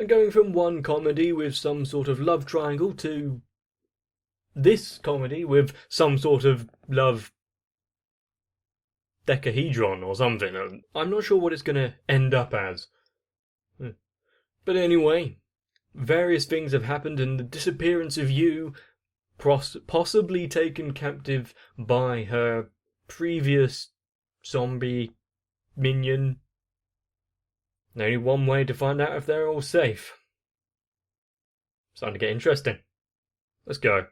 And going from one comedy with some sort of love triangle to this comedy with some sort of love decahedron or something. I'm not sure what it's going to end up as. But anyway, various things have happened, and the disappearance of you, possibly taken captive by her previous zombie minion. Only one way to find out if they're all safe. Starting to get interesting. Let's go.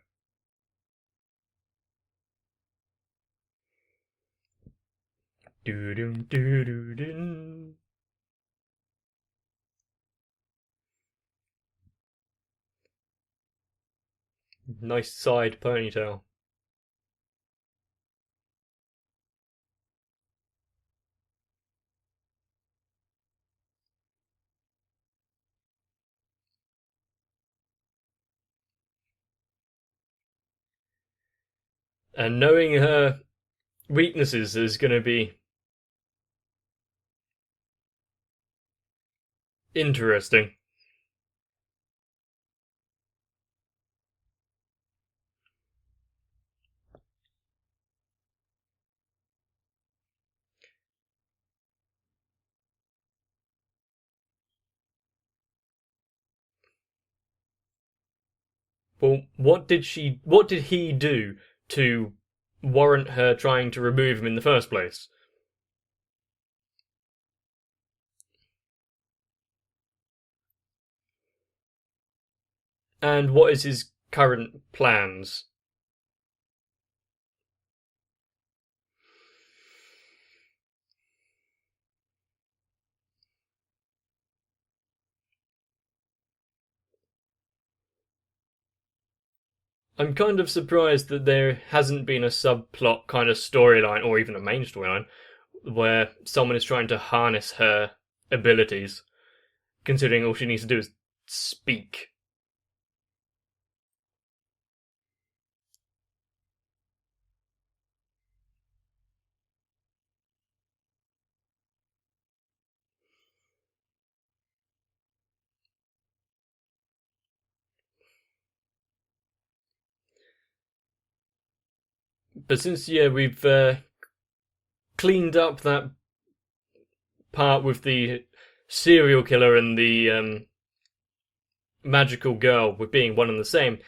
Doo-doo-doo-doo-doo. Nice side ponytail. And knowing her weaknesses is going to be interesting. Well, what did he do to warrant her trying to remove him in the first place? And what is his current plans? I'm kind of surprised that there hasn't been a subplot kind of storyline, or even a main storyline, where someone is trying to harness her abilities, considering all she needs to do is speak. But since, yeah, we've cleaned up that part with the serial killer and the magical girl with being one and the same,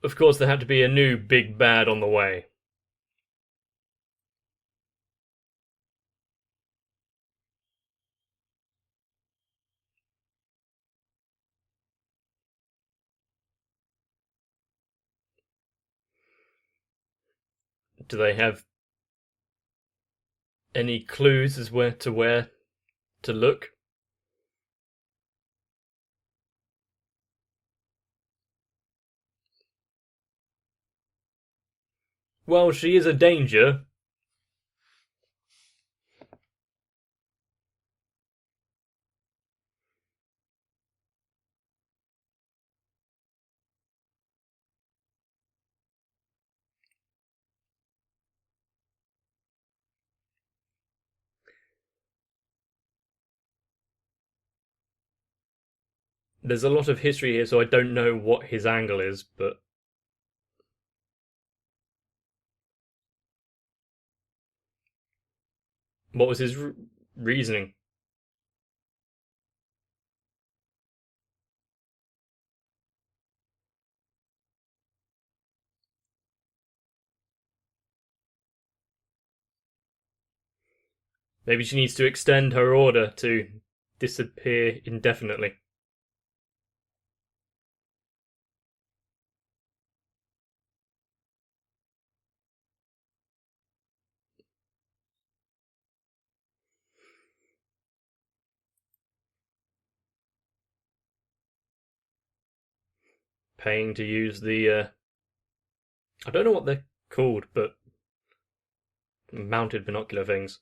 of course there had to be a new big bad on the way. Do they have any clues as where to look? Well, she is a danger. There's a lot of history here, so I don't know what his angle is, but what was his reasoning? Maybe she needs to extend her order to disappear indefinitely. Paying to use the I don't know what they're called, but mounted binocular things.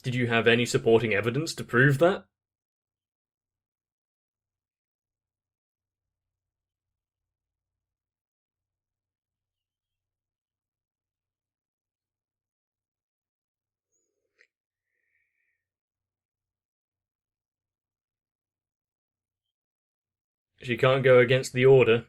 Did you have any supporting evidence to prove that? She can't go against the order.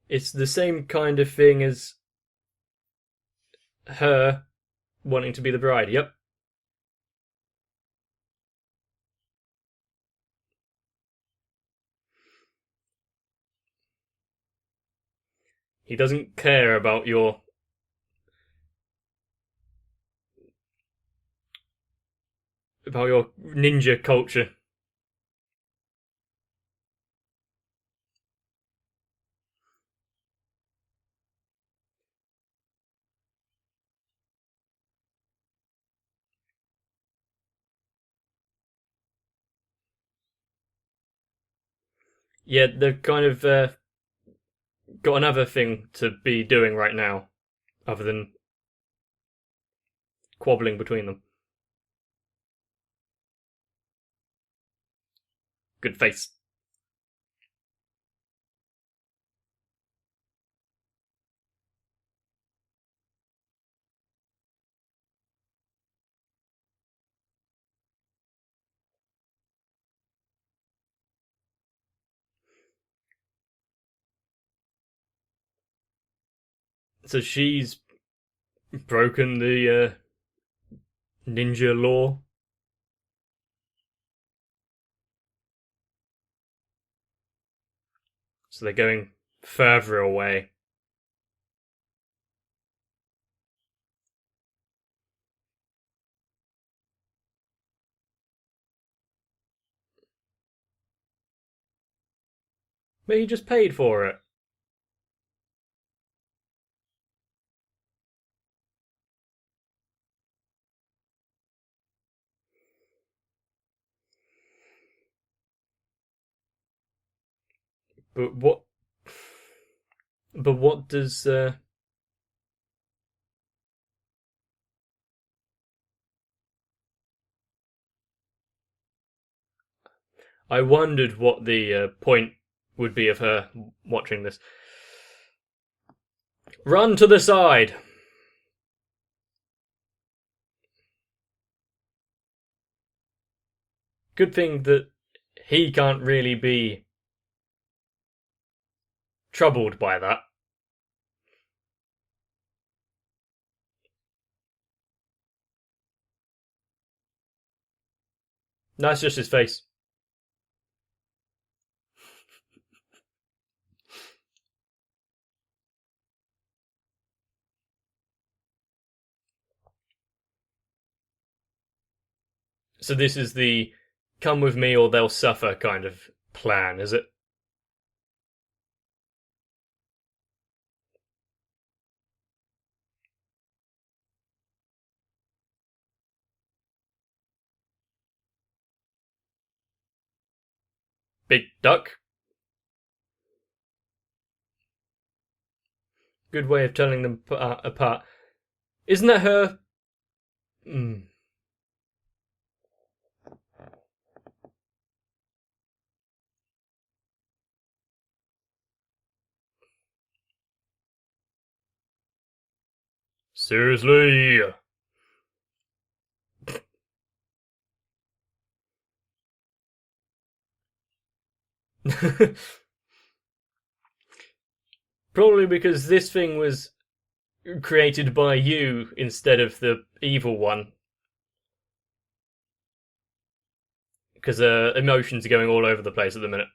It's the same kind of thing as her wanting to be the bride. Yep. He doesn't care about your ninja culture. Yeah, they've kind of got another thing to be doing right now, other than quabbling between them. Good face. So she's broken the ninja law. So they're going further away. But he just paid for it. But what? But what does? I wondered what the point would be of her watching this. Run to the side. Good thing that he can't really be troubled by that. That's just his face. So this is the come with me or they'll suffer kind of plan, is it? Big duck. Good way of telling them apart. Isn't that her? Mm. Seriously. Probably because this thing was created by you instead of the evil one. Because emotions are going all over the place at the minute.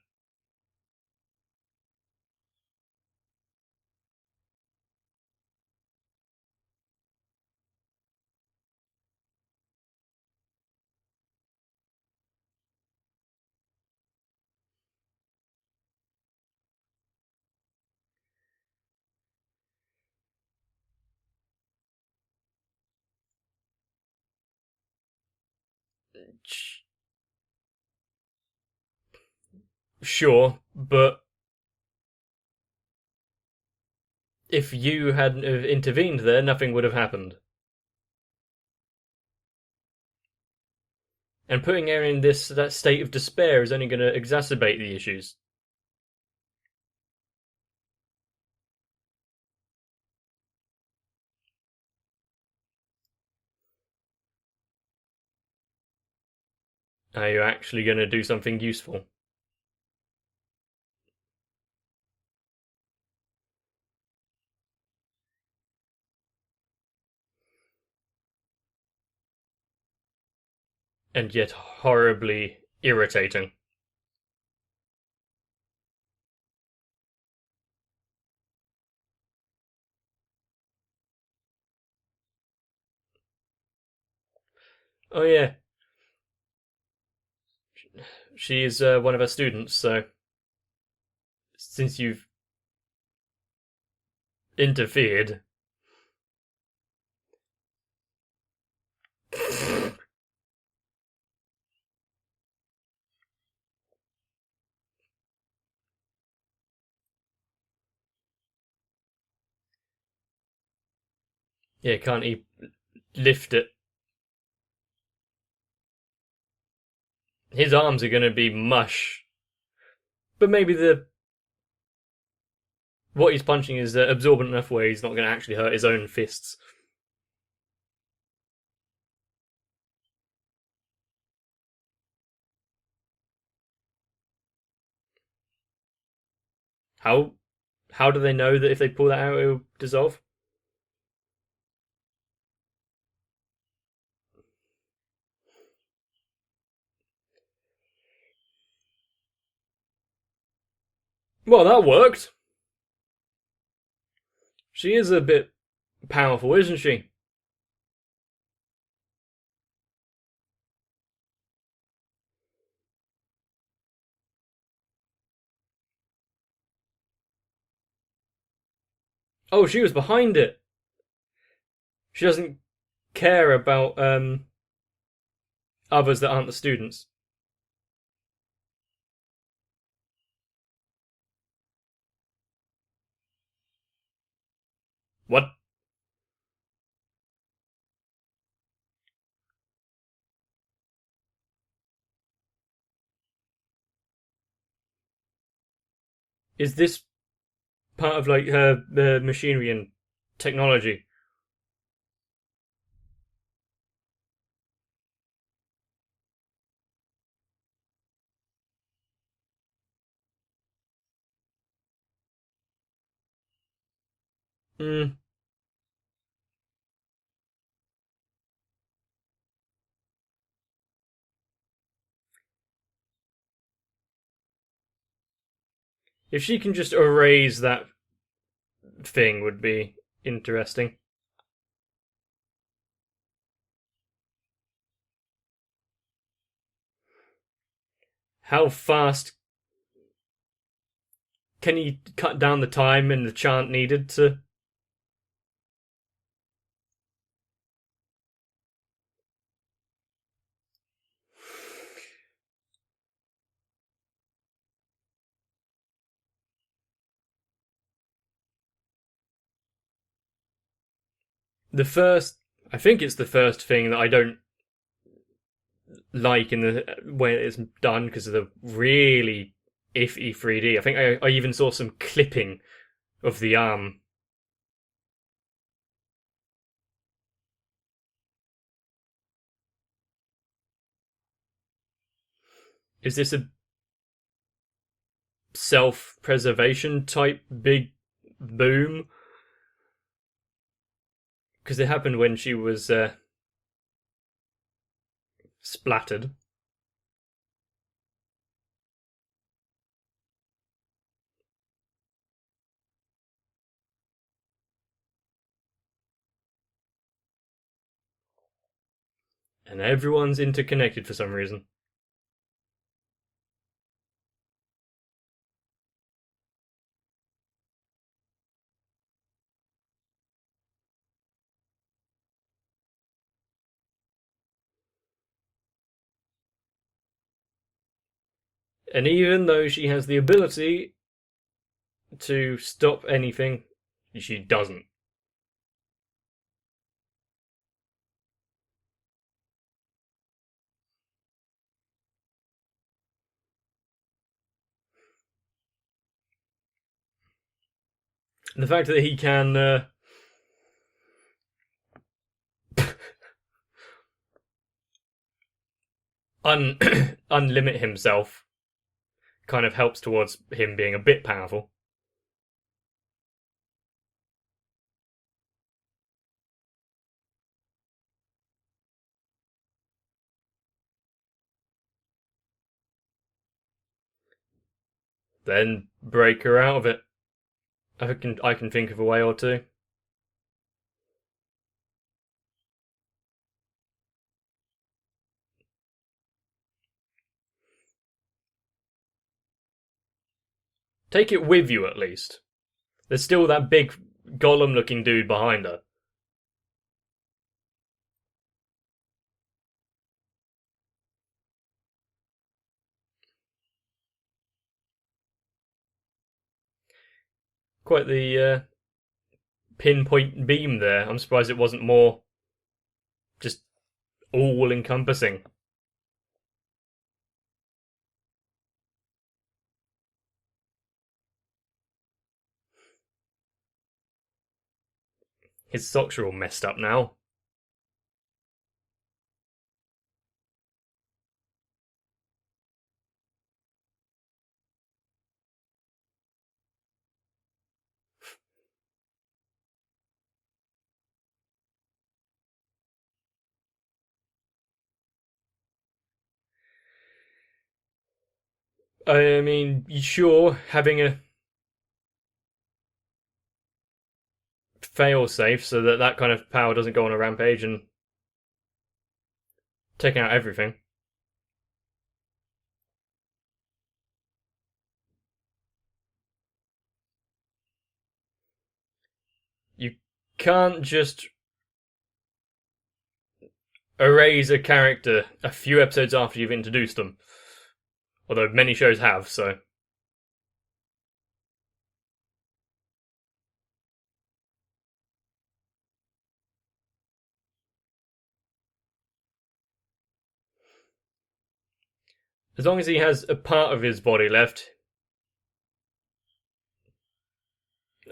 Sure, but if you hadn't have intervened there, nothing would have happened. And putting her in that state of despair is only going to exacerbate the issues. Are you actually going to do something useful? And yet horribly irritating. Oh yeah, she's one of her students, so since you've interfered. Yeah, can't he lift it? His arms are going to be mush. But maybe the what he's punching is absorbent enough where he's not going to actually hurt his own fists. How how do they know that if they pull that out it will dissolve? Well, that worked. She is a bit powerful, isn't she? Oh, she was behind it. She doesn't care about others that aren't the students. What? Is this part of like her machinery and technology? Hmm. If she can just erase that thing, would be interesting. How fast can he cut down the time and the chant needed to? The first, I think it's the first thing that I don't like in the way it's done because of the really iffy 3D. I think I even saw some clipping of the arm. Is this a self-preservation type big boom? Because it happened when she was splattered. And everyone's interconnected for some reason. And even though she has the ability to stop anything, she doesn't. And the fact that he can unlimit himself kind of helps towards him being a bit powerful. Then break her out of it. I can think of a way or two. Take it with you at least. There's still that big golem looking dude behind her. Quite the pinpoint beam there. I'm surprised it wasn't more just all encompassing. His socks are all messed up now. I mean, sure, having a fail safe so that that kind of power doesn't go on a rampage and take out everything. You can't just erase a character a few episodes after you've introduced them. Although many shows have, so. As long as he has a part of his body left,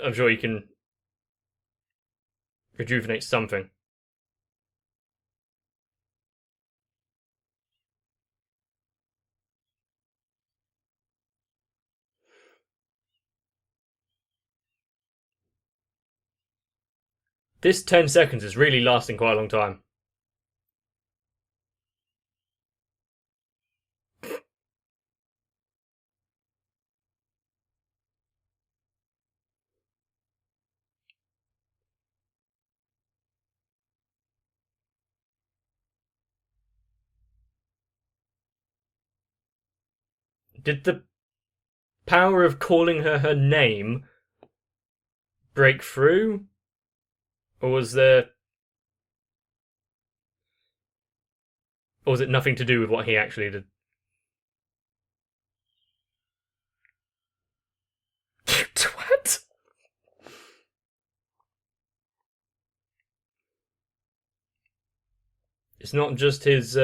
I'm sure he can rejuvenate something. This 10 seconds is really lasting quite a long time. Did the power of calling her name break through? Or was there. Or was it nothing to do with what he actually did? What? It's not just his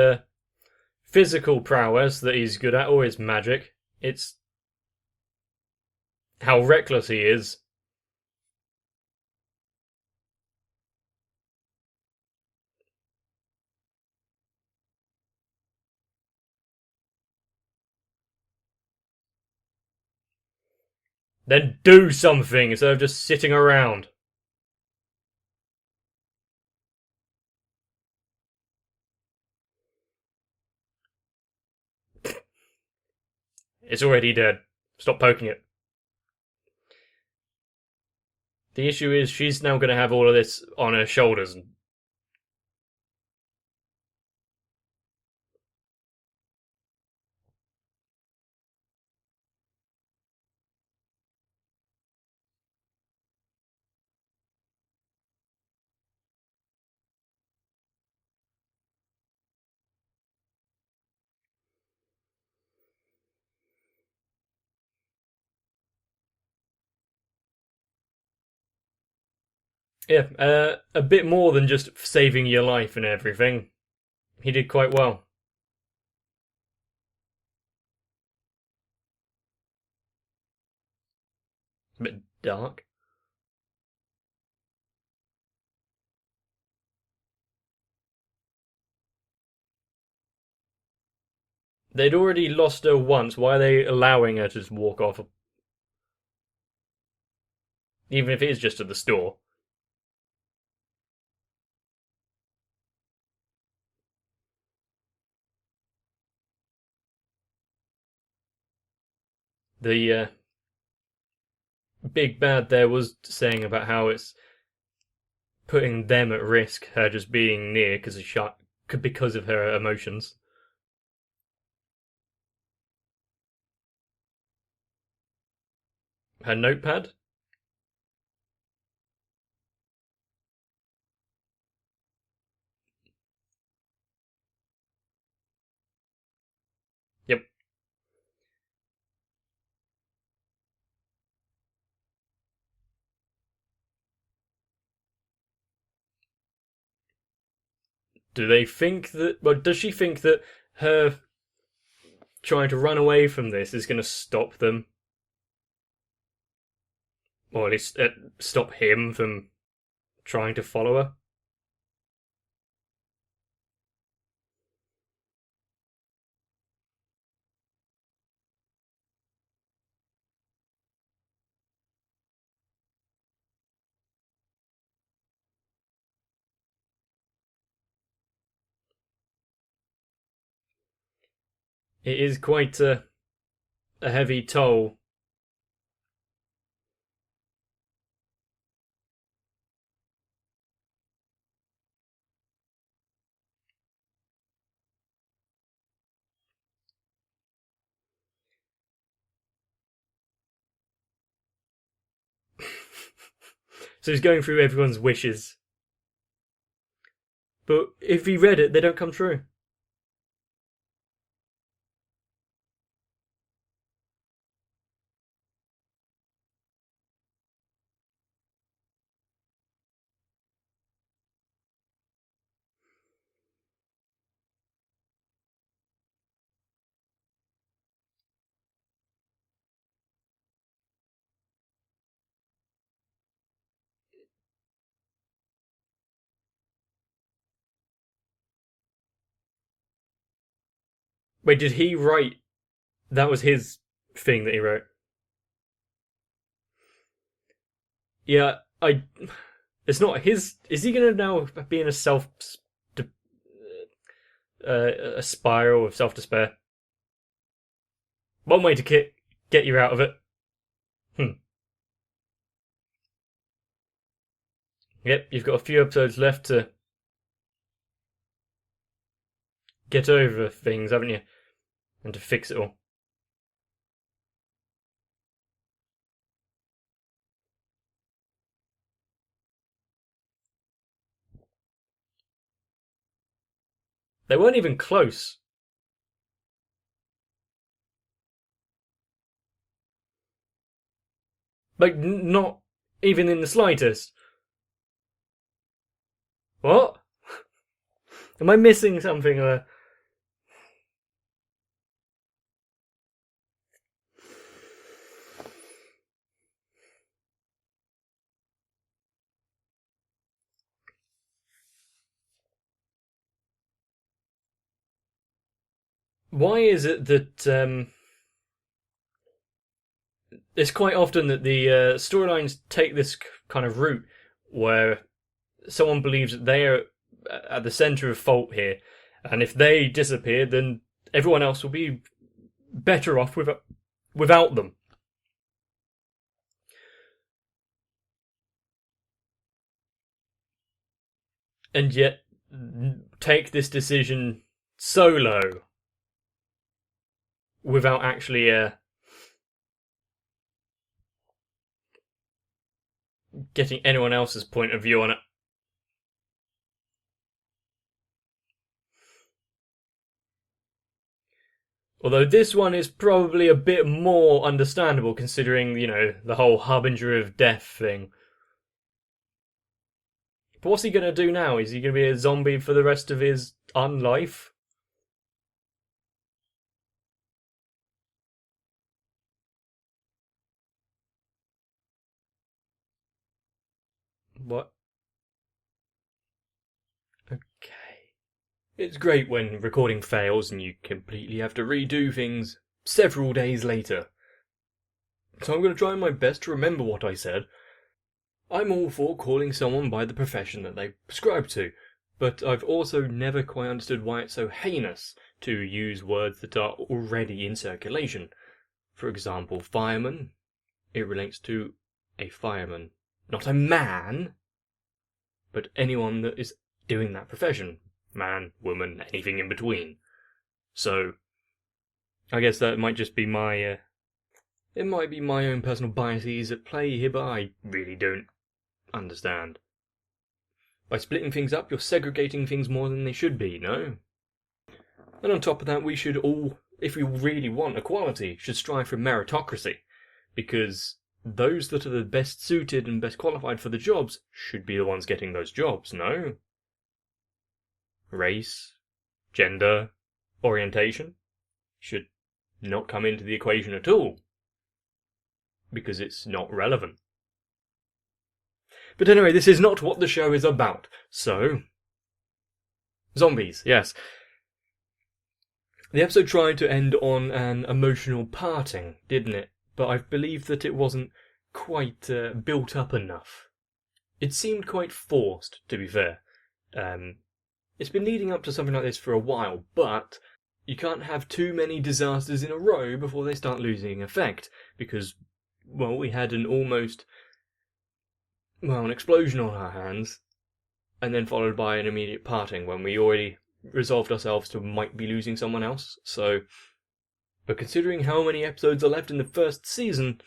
physical prowess that he's good at, or his magic. It's how reckless he is. Then do something instead of just sitting around. It's already dead. Stop poking it. The issue is she's now going to have all of this on her shoulders. Yeah, a bit more than just saving your life and everything. He did quite well. A bit dark. They'd already lost her once. Why are they allowing her to just walk off? Even if it is just at the store. The big bad there was saying about how it's putting them at risk, her just being near because of her emotions. Her notepad? Yep. Do they think that. Well, does she think that her trying to run away from this is going to stop them? Or at least stop him from trying to follow her? It is quite a heavy toll. So he's going through everyone's wishes. But if he read it, they don't come true. Wait, did he write? That was his thing that he wrote. Yeah, I. It's not his. Is he going to now be in a a spiral of self despair? One way to get you out of it. Hmm. Yep, you've got a few episodes left to get over things, haven't you? And to fix it all. They weren't even close. Like, not even in the slightest. What? Am I missing something? Why is it that it's quite often that the storylines take this kind of route where someone believes that they are at the center of fault here, and if they disappear, then everyone else will be better off without them. And yet, take this decision solo without actually getting anyone else's point of view on it. Although this one is probably a bit more understandable considering, the whole harbinger of death thing. But what's he going to do now? Is he going to be a zombie for the rest of his unlife? What? Okay. It's great when recording fails and you completely have to redo things several days later. So I'm going to try my best to remember what I said. I'm all for calling someone by the profession that they prescribe to, but I've also never quite understood why it's so heinous to use words that are already in circulation. For example, fireman. It relates to a fireman, not a man, but anyone that is doing that profession. Man, woman, anything in between. So, I guess that might just be my, it might be my own personal biases at play here, but I really don't understand. By splitting things up, you're segregating things more than they should be, no? And on top of that, we should all, if we really want equality, should strive for meritocracy. Because those that are the best suited and best qualified for the jobs should be the ones getting those jobs, no? Race, gender, orientation should not come into the equation at all. Because it's not relevant. But anyway, this is not what the show is about. So, zombies, yes. The episode tried to end on an emotional parting, didn't it? But I believe that it wasn't quite built up enough. It seemed quite forced, to be fair. It's been leading up to something like this for a while, but you can't have too many disasters in a row before they start losing effect, because, well, we had an explosion on our hands, and then followed by an immediate parting when we already resolved ourselves to might be losing someone else, so... But considering how many episodes are left in the first season,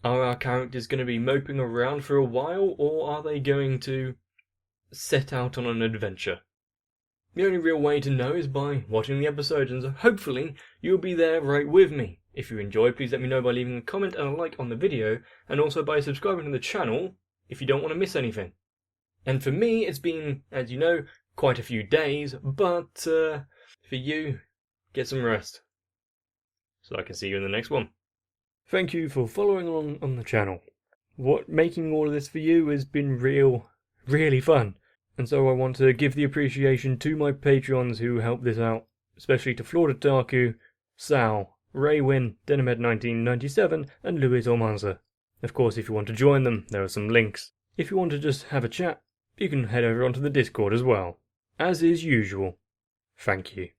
are our characters going to be moping around for a while, or are they going to set out on an adventure? The only real way to know is by watching the episode, and so hopefully you'll be there right with me. If you enjoy, please let me know by leaving a comment and a like on the video, and also by subscribing to the channel if you don't want to miss anything. And for me, it's been, as you know, quite a few days, but for you, get some rest. So I can see you in the next one. Thank you for following along on the channel. Making all of this for you has been really fun. And so I want to give the appreciation to my Patreons who helped this out, especially to Florida Taku, Sal, Ray Wynn, Denamed1997, and Luis Almanza. Of course, if you want to join them, there are some links. If you want to just have a chat, you can head over onto the Discord as well. As is usual. Thank you.